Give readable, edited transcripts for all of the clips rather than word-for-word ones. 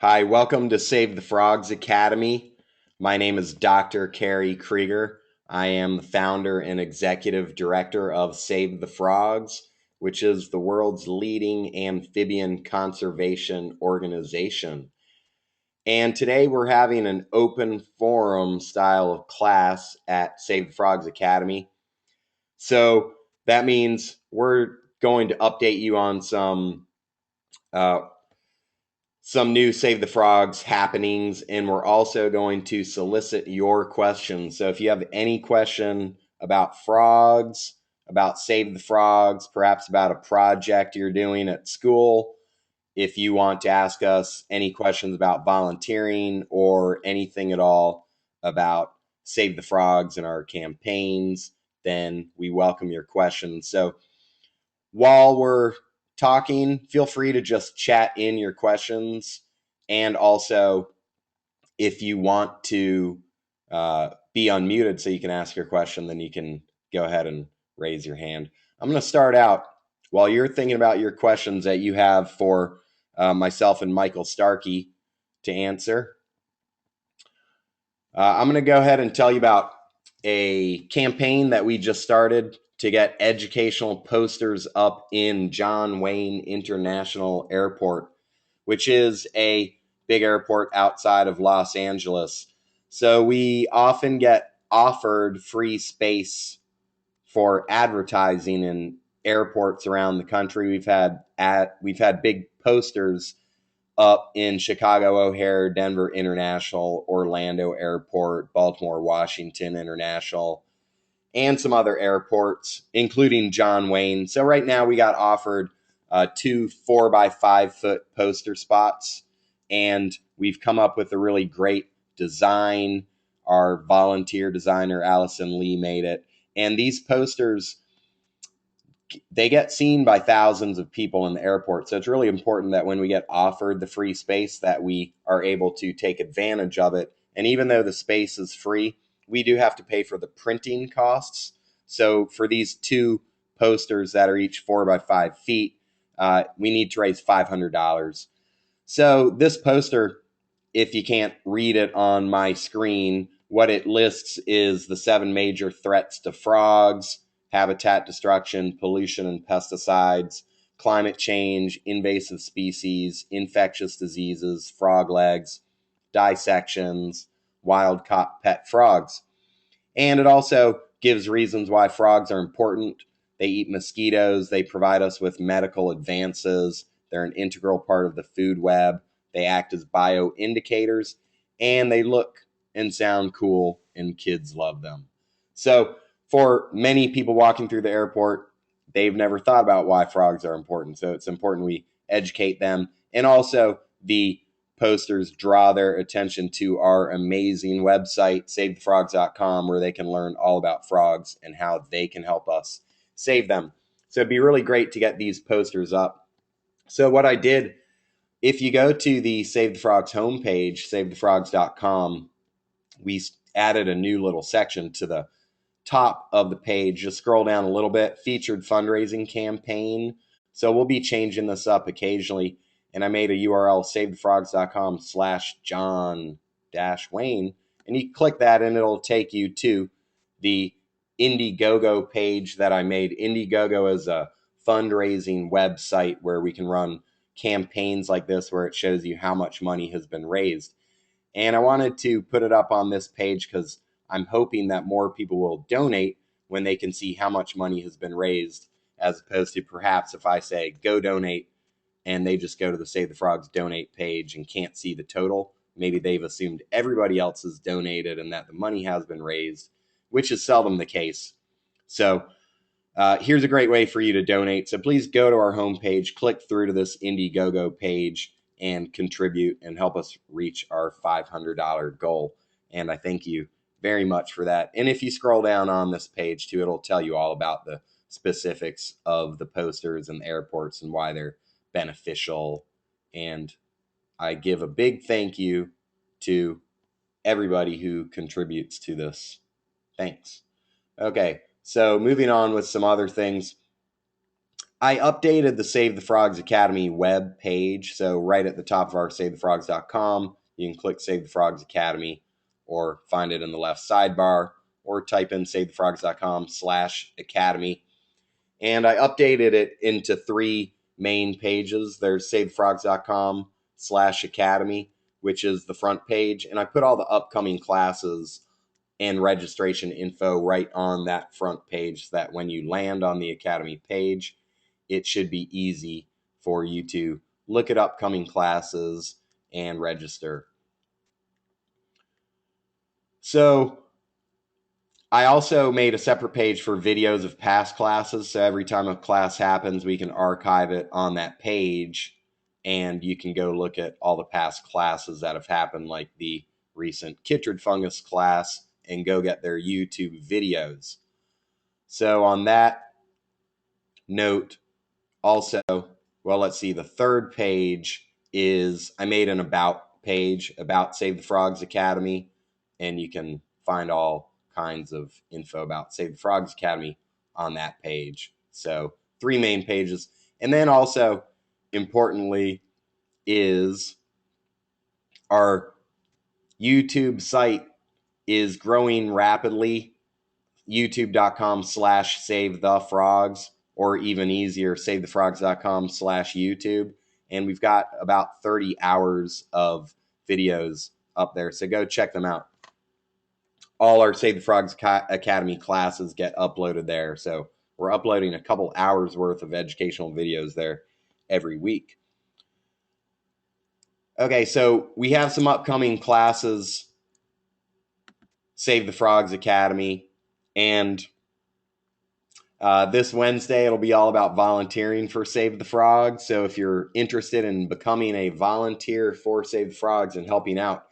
Hi, welcome to Save the Frogs Academy. My name is Dr. Kerry Kriger. I am the founder and executive director of Save the Frogs, which is the world's leading amphibian conservation organization. And today we're having an open forum style of class at Save the Frogs Academy. So that means we're going to update you on uh, some new Save the Frogs happenings, and we're also going to solicit your questions. So if you have any question about frogs, about Save the Frogs, perhaps about a project you're doing at school, if you want to ask us any questions about volunteering or anything at all about Save the Frogs and our campaigns, then we welcome your questions. So while we're talking, feel free to just chat in your questions. And also, if you want to be unmuted so you can ask your question, then you can go ahead and raise your hand. I'm going to start out while you're thinking about your questions that you have for myself and Michael Starkey to answer. I'm going to go ahead and tell you about a campaign that we just started to get educational posters up in John Wayne International Airport, which is a big airport outside of Los Angeles. So we often get offered free space for advertising in airports around the country. We've had big posters up in Chicago O'Hare, Denver International, Orlando Airport, Baltimore Washington International, and some other airports, including John Wayne. So right now we got offered two 4x5 foot poster spots, and we've come up with a really great design. Our volunteer designer, Allison Lee, made it. And these posters, they get seen by thousands of people in the airport. So it's really important that when we get offered the free space that we are able to take advantage of it. And even though the space is free, we do have to pay for the printing costs. So for these two posters that are each 4x5 feet, we need to raise $500. So this poster, if you can't read it on my screen, what it lists is the 7 major threats to frogs: habitat destruction, pollution and pesticides, climate change, invasive species, infectious diseases, frog legs, dissections, wild caught pet frogs. And it also gives reasons why frogs are important. They eat mosquitoes, they provide us with medical advances, they're an integral part of the food web, they act as bioindicators, and they look and sound cool, and kids love them. So, for many people walking through the airport, they've never thought about why frogs are important. So, it's important we educate them. And also, the posters draw their attention to our amazing website, savethefrogs.com, where they can learn all about frogs and how they can help us save them. So it'd be really great to get these posters up. So what I did, if you go to the Save the Frogs homepage, savethefrogs.com, we added a new little section to the top of the page. Just scroll down a little bit, featured fundraising campaign. So we'll be changing this up occasionally. And I made a URL, savethefrogs.com/John-Wayne. And you click that and it'll take you to the Indiegogo page that I made. Indiegogo is a fundraising website where we can run campaigns like this, where it shows you how much money has been raised. And I wanted to put it up on this page because I'm hoping that more people will donate when they can see how much money has been raised, as opposed to perhaps if I say go donate and they just go to the Save the Frogs donate page and can't see the total. Maybe they've assumed everybody else has donated and that the money has been raised, which is seldom the case. So here's a great way for you to donate. So please go to our homepage, click through to this Indiegogo page, and contribute and help us reach our $500 goal. And I thank you very much for that. And if you scroll down on this page too, it'll tell you all about the specifics of the posters and the airports and why they're beneficial. And I give a big thank you to everybody who contributes to this. Thanks. Okay, so moving on with some other things. I updated the Save the Frogs Academy web page. So right at the top of our SaveTheFrogs.com, you can click Save the Frogs Academy or find it in the left sidebar or type in SaveTheFrogs.com/academy. And I updated it into three main pages. There's SaveTheFrogs.com/academy, which is the front page. And I put all the upcoming classes and registration info right on that front page so that when you land on the Academy page, it should be easy for you to look at upcoming classes and register. So I also made a separate page for videos of past classes. So every time a class happens, we can archive it on that page and you can go look at all the past classes that have happened, like the recent chytrid fungus class, and go get their YouTube videos. So on that note, also, well, let's see, the third page is I made an about page about Save the Frogs Academy, and you can find all kinds of info about Save the Frogs Academy on that page. So three main pages. And then also, importantly, is our YouTube site is growing rapidly. YouTube.com/SaveTheFrogs, or even easier, SaveTheFrogs.com/YouTube. And we've got about 30 hours of videos up there. So go check them out. All our Save the Frogs Academy classes get uploaded there. So we're uploading a couple hours worth of educational videos there every week. Okay, so we have some upcoming classes, Save the Frogs Academy, and this Wednesday, it'll be all about volunteering for Save the Frogs. So if you're interested in becoming a volunteer for Save the Frogs and helping out,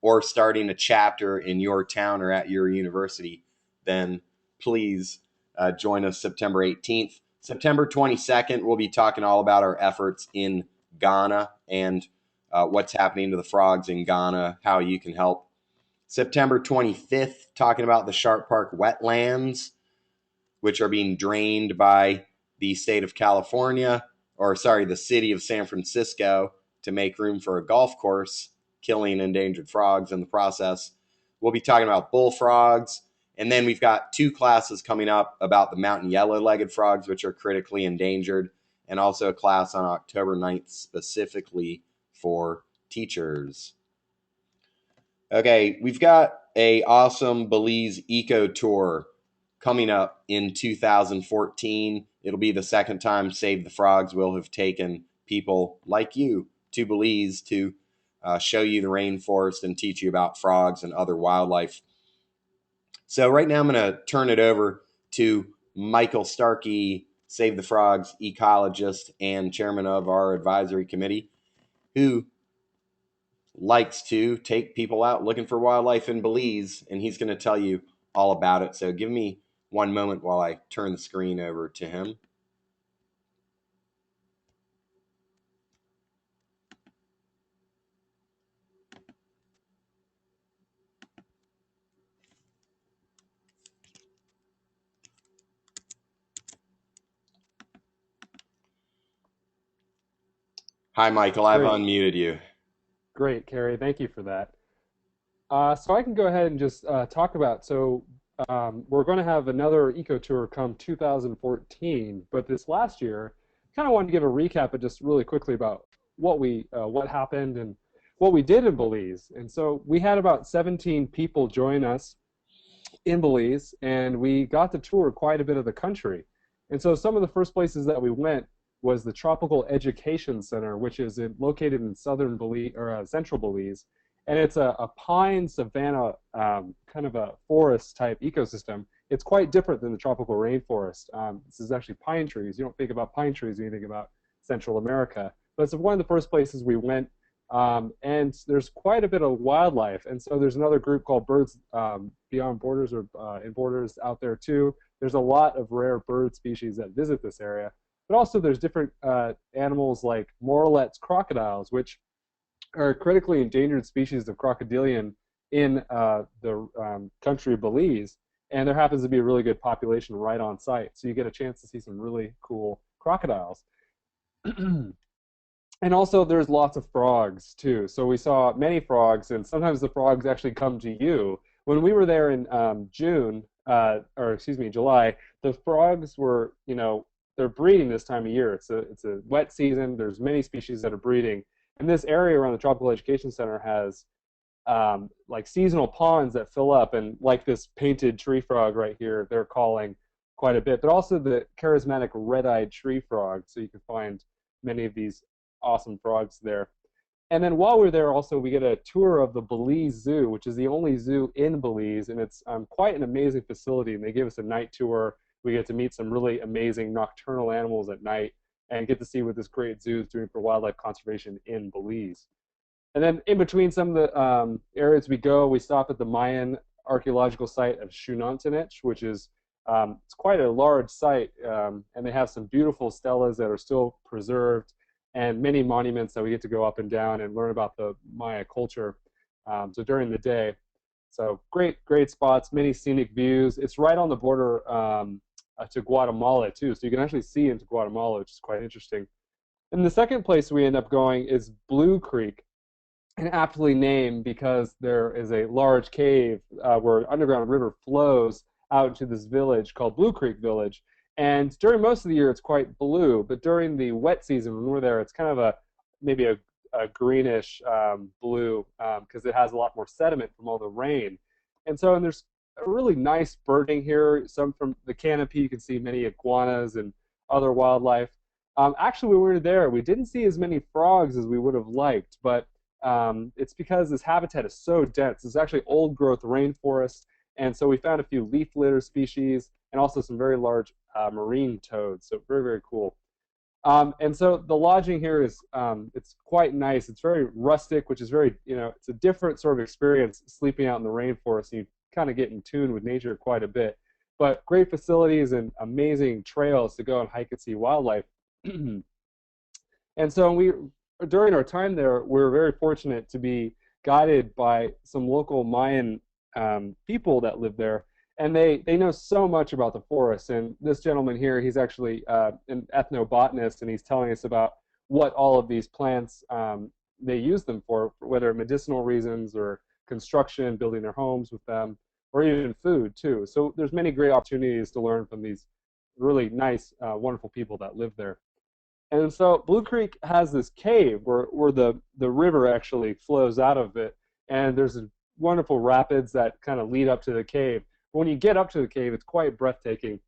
or starting a chapter in your town or at your university, then please join us September 18th. September 22nd, we'll be talking all about our efforts in Ghana and what's happening to the frogs in Ghana, how you can help. September 25th, talking about the Sharp Park wetlands, which are being drained by the state of California, or sorry, the city of San Francisco, to make room for a golf course, killing endangered frogs in the process. We'll be talking about bullfrogs. And then we've got two classes coming up about the mountain yellow-legged frogs, which are critically endangered, and also a class on October 9th specifically for teachers. Okay, we've got a awesome Belize eco tour coming up in 2014. It'll be the second time Save the Frogs will have taken people like you to Belize to show you the rainforest and teach you about frogs and other wildlife. So right now I'm going to turn it over to Michael Starkey, Save the Frogs ecologist and chairman of our advisory committee, who likes to take people out looking for wildlife in Belize, and he's going to tell you all about it. So give me one moment while I turn the screen over to him. Hi, Michael. I've Great, unmuted you. great, Kerry. Thank you for that. So I can go ahead and just talk about. We're going to have another eco tour come 2014, but this last year, kind of wanted to give a recap, but just really quickly about what happened and what we did in Belize. And so we had about 17 people join us in Belize, and we got to tour quite a bit of the country. And so some of the first places that we went was the Tropical Education Center, which is located in southern Belize or central Belize, and it's a pine savanna kind of a forest type ecosystem. It's quite different than the tropical rainforest. This is actually pine trees. You don't think about pine trees when you think about Central America, but it's one of the first places we went. And there's quite a bit of wildlife, and so there's another group called Birds Beyond Borders or in Borders out there too. There's a lot of rare bird species that visit this area, but also there's different animals like Morlet's crocodiles, which are a critically endangered species of crocodilian in the country of Belize, and there happens to be a really good population right on site, so you get a chance to see some really cool crocodiles. And also, there's lots of frogs too. So we saw many frogs, and sometimes the frogs actually come to you. When we were there in June, or excuse me, July, the frogs were, they're breeding this time of year. It's a wet season. There's many species that are breeding, and this area around the Tropical Education Center has like seasonal ponds that fill up, and like this painted tree frog right here, they're calling quite a bit. But also the charismatic red-eyed tree frog, so you can find many of these awesome frogs there. And then while we're there, also we get a tour of the Belize Zoo, which is the only zoo in Belize, and it's quite an amazing facility. And they give us a night tour. We get to meet some really amazing nocturnal animals at night, and get to see what this great zoo is doing for wildlife conservation in Belize. And then in between some of the areas we go, we stop at the Mayan archaeological site of Xunantunich, which is it's quite a large site, and they have some beautiful stelas that are still preserved, and many monuments that we get to go up and down and learn about the Maya culture. So during the day, so great spots, many scenic views. It's right on the border to Guatemala too, so you can actually see into Guatemala, which is quite interesting. And the second place we end up going is Blue Creek, and aptly named because there is a large cave where an underground river flows out into this village called Blue Creek Village. And during most of the year, it's quite blue, but during the wet season when we're there, it's kind of maybe a greenish blue because it has a lot more sediment from all the rain. And there's a really nice birding here. Some from the canopy, you can see many iguanas and other wildlife. Actually, when we were there, we didn't see as many frogs as we would have liked, but it's because this habitat is so dense. It's actually old growth rainforest, and so we found a few leaf litter species and also some very large marine toads. So very cool. And so the lodging here is it's quite nice. It's very rustic, which is very it's a different sort of experience sleeping out in the rainforest. You kind of get in tune with nature quite a bit, but great facilities and amazing trails to go and hike and see wildlife. And so during our time there, we were very fortunate to be guided by some local Mayan people that live there, and they know so much about the forest. And this gentleman here, he's actually an ethnobotanist, and he's telling us about what all of these plants they use them for, whether medicinal reasons or construction, building their homes with them, or even food too. So there's many great opportunities to learn from these really nice, wonderful people that live there. And so Blue Creek has this cave where the river actually flows out of it, and there's wonderful rapids that kind of lead up to the cave. When you get up to the cave, it's quite breathtaking.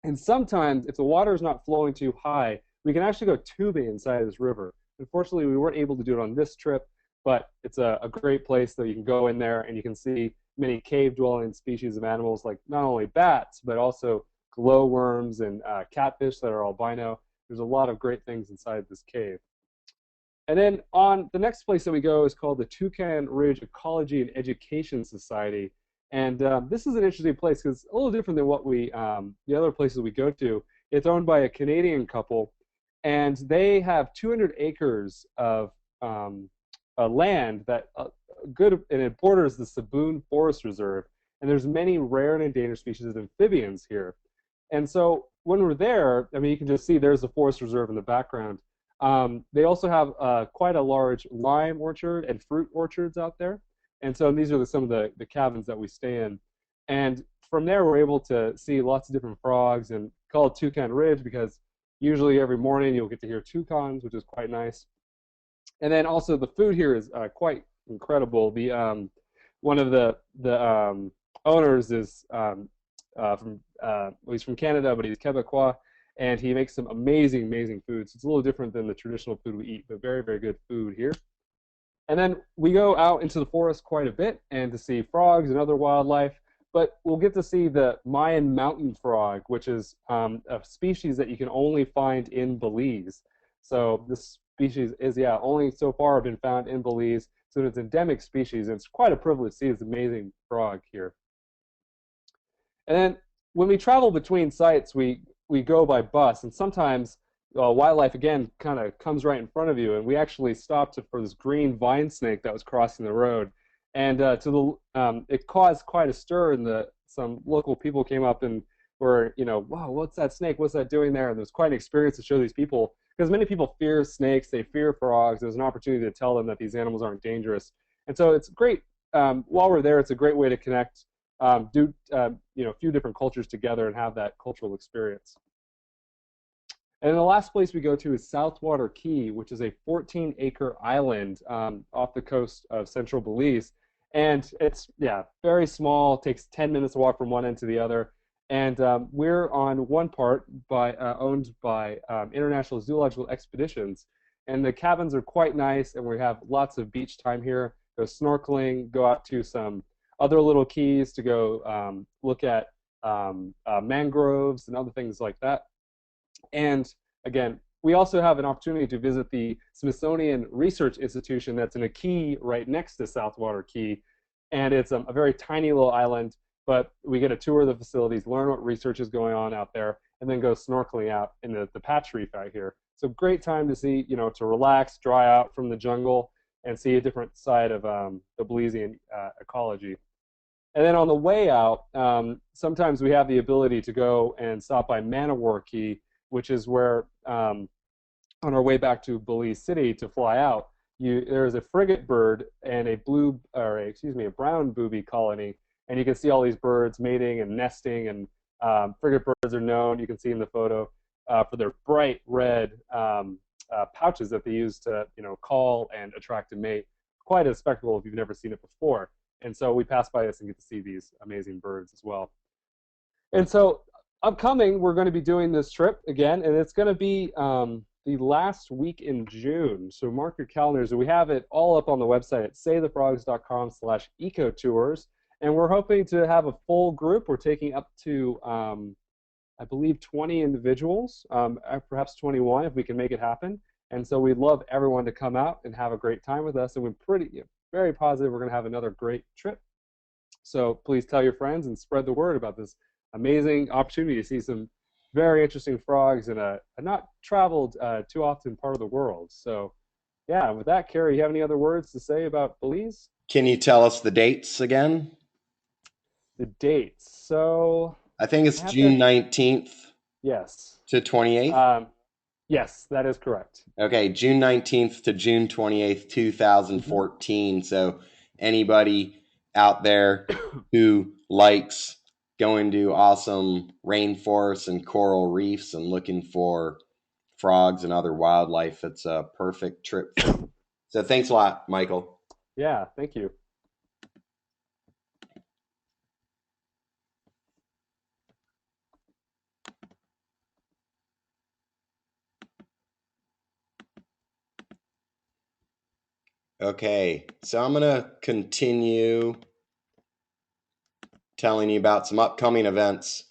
And sometimes, if the water is not flowing too high, we can actually go tubing inside of this river. Unfortunately, we weren't able to do it on this trip, but it's a great place that you can go in there and you can see many cave-dwelling species of animals, like not only bats, but also glowworms and catfish that are albino. There's a lot of great things inside this cave. And then on the next place that we go is called the Toucan Ridge Ecology and Education Society. And this is an interesting place because it's a little different than what the other places we go to. It's owned by a Canadian couple, and they have 200 acres of land that and it borders the Saboon Forest Reserve. And there's many rare and endangered species of amphibians here. And so when we're there, I mean, you can just see there's the forest reserve in the background. They also have quite a large lime orchard and fruit orchards out there. And so these are some of the cabins that we stay in. And from there, we're able to see lots of different frogs, and call it Toucan Ridge because usually every morning you'll get to hear toucans, which is quite nice. And then also the food here is quite incredible. One of the owners is he's from Canada, but he's Quebecois, and he makes some amazing foods. It's a little different than the traditional food we eat, but very good food here. And then we go out into the forest quite a bit and to see frogs and other wildlife, but we'll get to see the Mayan mountain frog, which is a species that you can only find in Belize. So this species is, only so far been found in Belize, so it's an endemic species, and it's quite a privilege to see this amazing frog here. And then when we travel between sites, we go by bus, and sometimes wildlife again kind of comes right in front of you. And we actually stopped for this green vine snake that was crossing the road, and it caused quite a stir. And some local people came up and where, wow, what's that snake? What's that doing there? And there's quite an experience to show these people, because many people fear snakes, they fear frogs. There's an opportunity to tell them that these animals aren't dangerous. And so it's great. While we're there, it's a great way to connect, a few different cultures together and have that cultural experience. And then the last place we go to is Southwater Key, which is a 14-acre island off the coast of central Belize. And it's, yeah, very small, takes 10 minutes to walk from one end to the other. And we're on one part owned by International Zoological Expeditions. And the cabins are quite nice, and we have lots of beach time here. Go snorkeling, go out to some other little keys to go look at mangroves and other things like that. And again, we also have an opportunity to visit the Smithsonian Research Institution that's in a key right next to Southwater Key. And it's a very tiny little island, but we get a tour of the facilities, learn what research is going on out there, and then go snorkeling out in the patch reef out here. So great time to see, to relax, dry out from the jungle, and see a different side of the Belizean ecology. And then on the way out, sometimes we have the ability to go and stop by Manowar Key, which is where, on our way back to Belize City to fly out, there is a frigate bird and a brown booby colony, and you can see all these birds mating and nesting. And frigate birds are known, you can see in the photo, for their bright red pouches that they use to, call and attract a mate. Quite a spectacle if you've never seen it before. And so we pass by this and get to see these amazing birds as well. And so upcoming, we're going to be doing this trip again, and it's going to be the last week in June. So mark your calendars. We have it all up on the website at saythefrogs.com/ecotours. And we're hoping to have a full group. We're taking up to, I believe, 20 individuals, perhaps 21 if we can make it happen. And so we'd love everyone to come out and have a great time with us. And we're very positive we're going to have another great trip. So please tell your friends and spread the word about this amazing opportunity to see some very interesting frogs in a not traveled too often part of the world. So yeah, with that, Kerry, you have any other words to say about Belize? Can you tell us the dates again? The dates. So I think it's I have June to, 19th yes. to 28th. Yes, that is correct. Okay, June 19th to June 28th, 2014. So anybody out there who likes going to awesome rainforests and coral reefs and looking for frogs and other wildlife, it's a perfect trip for you. So thanks a lot, Michael. Yeah, thank you. Okay, so I'm going to continue telling you about some upcoming events.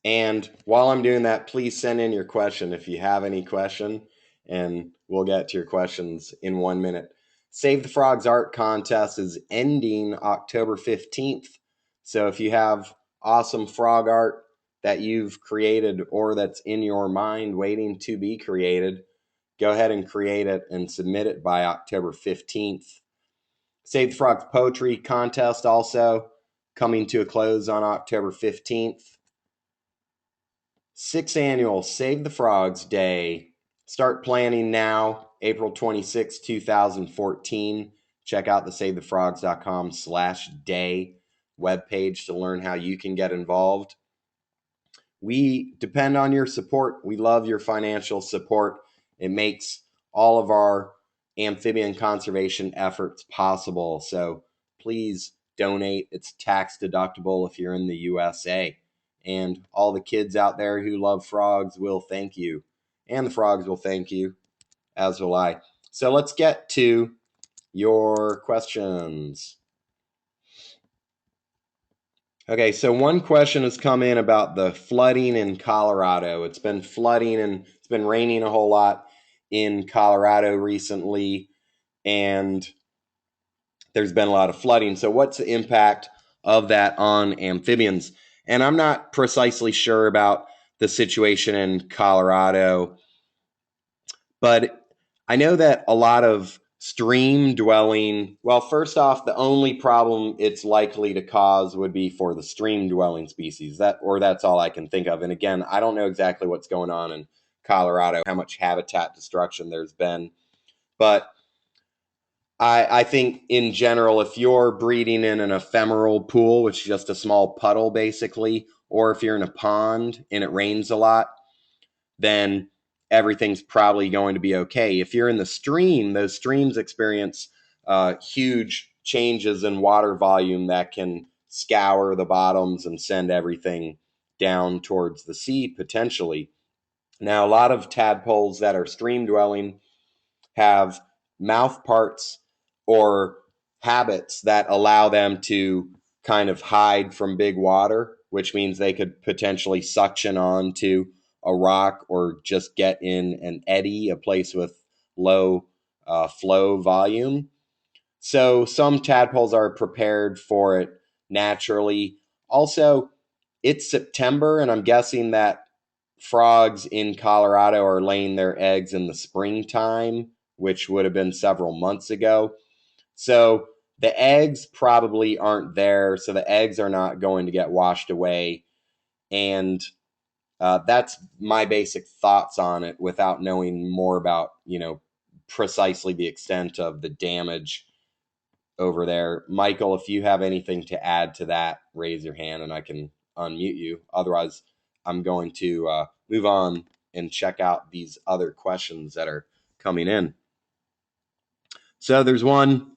And while I'm doing that, please send in your question if you have any question, and we'll get to your questions in 1 minute. Save the Frogs Art Contest is ending October 15th. So if you have awesome frog art that you've created or that's in your mind waiting to be created, go ahead and create it and submit it by October 15th. Save the Frogs Poetry Contest also coming to a close on October 15th. 6th annual Save the Frogs Day. Start planning now, April 26, 2014. Check out the savethefrogs.com/day webpage to learn how you can get involved. We depend on your support. We love your financial support. It makes all of our amphibian conservation efforts possible. So please donate. It's tax deductible if you're in the USA. And all the kids out there who love frogs will thank you. And the frogs will thank you, as will I. So let's get to your questions. Okay, so one question has come in about the flooding in Colorado. It's been flooding and it's been raining a whole lot in Colorado recently, and there's been a lot of flooding. So what's the impact of that on amphibians? And I'm not precisely sure about the situation in Colorado, but I know that a lot of Stream dwelling, well, first off, the only problem it's likely to cause would be for the stream dwelling species. That's all I can think of. And again, I don't know exactly what's going on in Colorado, how much habitat destruction there's been. But I think in general, if you're breeding in an ephemeral pool, which is just a small puddle basically, or if you're in a pond and it rains a lot, then everything's probably going to be okay. If you're in the stream, those streams experience huge changes in water volume that can scour the bottoms and send everything down towards the sea potentially. Now, a lot of tadpoles that are stream dwelling have mouth parts or habits that allow them to kind of hide from big water, which means they could potentially suction on to a rock or just get in an eddy, a place with low flow volume. So some tadpoles are prepared for it naturally. Also, it's September, and I'm guessing that frogs in Colorado are laying their eggs in the springtime, which would have been several months ago. So the eggs probably aren't there. So the eggs are not going to get washed away. And that's my basic thoughts on it without knowing more about, precisely the extent of the damage over there. Michael, if you have anything to add to that, raise your hand and I can unmute you. Otherwise, I'm going to move on and check out these other questions that are coming in. So there's one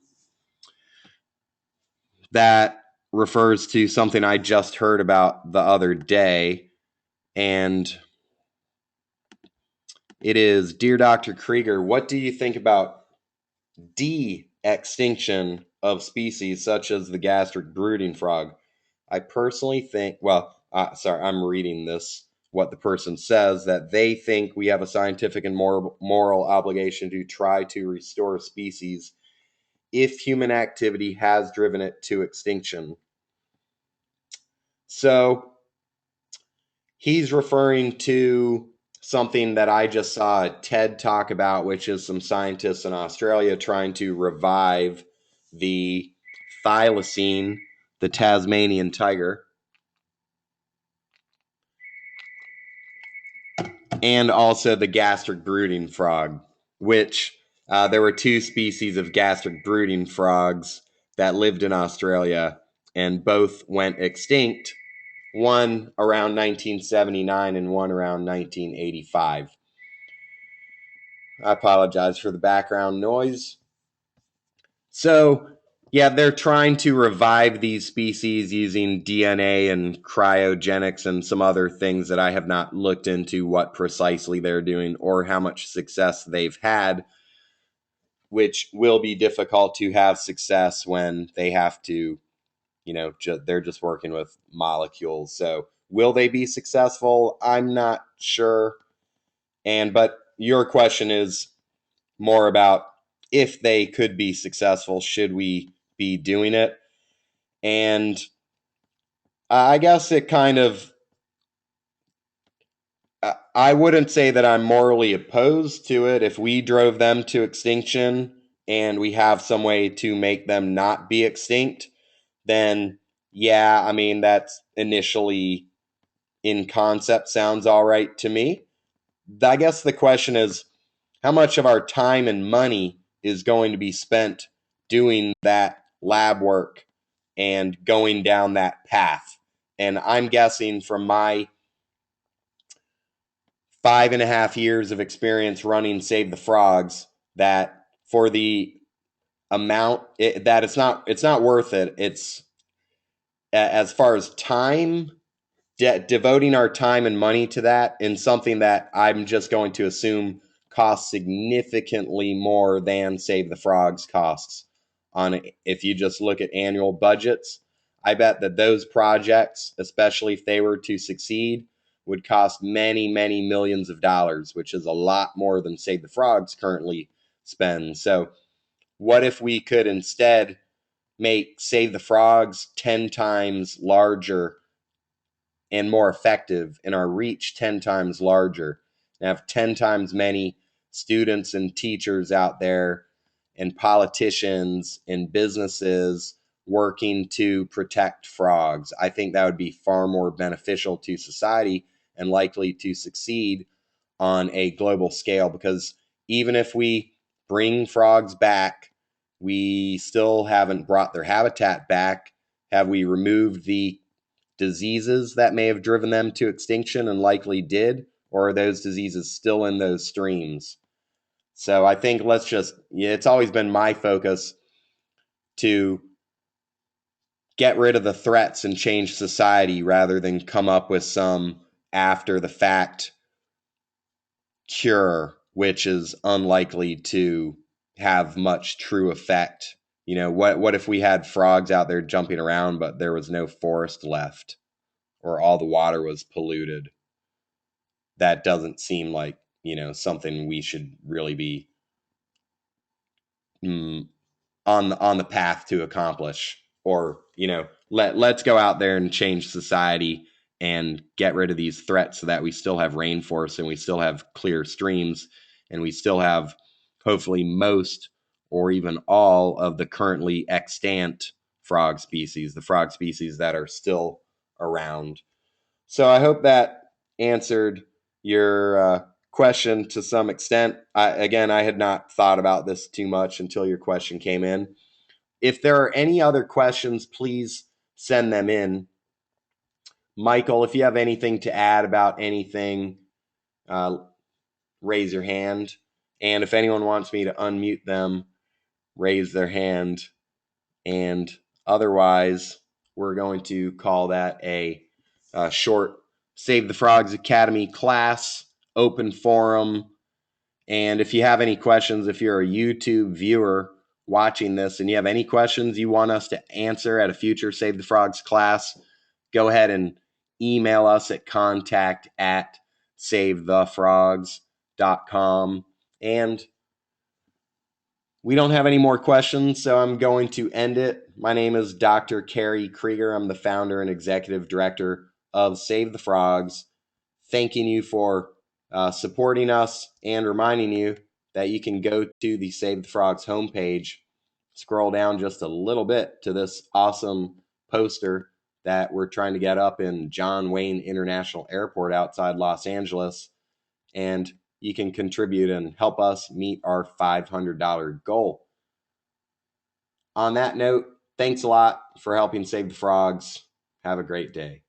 that refers to something I just heard about the other day, and it is, Dear Dr. Kriger, what do you think about de-extinction of species such as the gastric brooding frog? I personally think, I'm reading this, what the person says, that they think we have a scientific and moral obligation to try to restore species if human activity has driven it to extinction. So he's referring to something that I just saw a TED talk about, which is some scientists in Australia trying to revive the thylacine, the Tasmanian tiger, and also the gastric brooding frog, which there were two species of gastric brooding frogs that lived in Australia, and both went extinct, one around 1979 and one around 1985. I apologize for the background noise. So, yeah, they're trying to revive these species using DNA and cryogenics and some other things that I have not looked into what precisely they're doing or how much success they've had, which will be difficult to have success when they have to, they're just working with molecules. So, will they be successful? I'm not sure. But your question is more about if they could be successful, should we be doing it? And I guess it kind of, I wouldn't say that I'm morally opposed to it. If we drove them to extinction and we have some way to make them not be extinct, then yeah, I mean, that's initially in concept sounds all right to me. I guess the question is, how much of our time and money is going to be spent doing that lab work and going down that path? And I'm guessing from my 5.5 years of experience running Save the Frogs that for the amount that it's not worth it. It's as far as time, devoting our time and money to that in something that I'm just going to assume costs significantly more than Save the Frogs costs. If you just look at annual budgets, I bet that those projects, especially if they were to succeed, would cost many, many millions of dollars, which is a lot more than Save the Frogs currently spend. So what if we could instead make Save the Frogs 10 times larger and more effective, and our reach 10 times larger, and have 10 times many students and teachers out there and politicians and businesses working to protect frogs. I think that would be far more beneficial to society and likely to succeed on a global scale, because even if we bring frogs back, we still haven't brought their habitat back. Have we removed the diseases that may have driven them to extinction and likely did? Or are those diseases still in those streams? So I think it's always been my focus to get rid of the threats and change society rather than come up with some after the fact cure, which is unlikely to have much true effect. What if we had frogs out there jumping around, but there was no forest left, or all the water was polluted? That doesn't seem like, something we should really be mm, on the path to accomplish. Or let's go out there and change society and get rid of these threats so that we still have rainforests and we still have clear streams and we still have hopefully most or even all of the currently extant frog species, the frog species that are still around. So I hope that answered your question to some extent. I had not thought about this too much until your question came in. If there are any other questions, please send them in. Michael, if you have anything to add about anything, uh, raise your hand. And if anyone wants me to unmute them, raise their hand. And otherwise, we're going to call that a short Save the Frogs Academy class, open forum. And if you have any questions, if you're a YouTube viewer watching this and you have any questions you want us to answer at a future Save the Frogs class, go ahead and email us at contact@savethefrogs.com. And we don't have any more questions, so I'm going to end it. My name is Dr. Kerry Kriger. I'm the founder and executive director of Save the Frogs. Thanking you for supporting us and reminding you that you can go to the Save the Frogs homepage, scroll down just a little bit to this awesome poster that we're trying to get up in John Wayne International Airport outside Los Angeles, and you can contribute and help us meet our $500 goal. On that note, thanks a lot for helping Save the Frogs. Have a great day.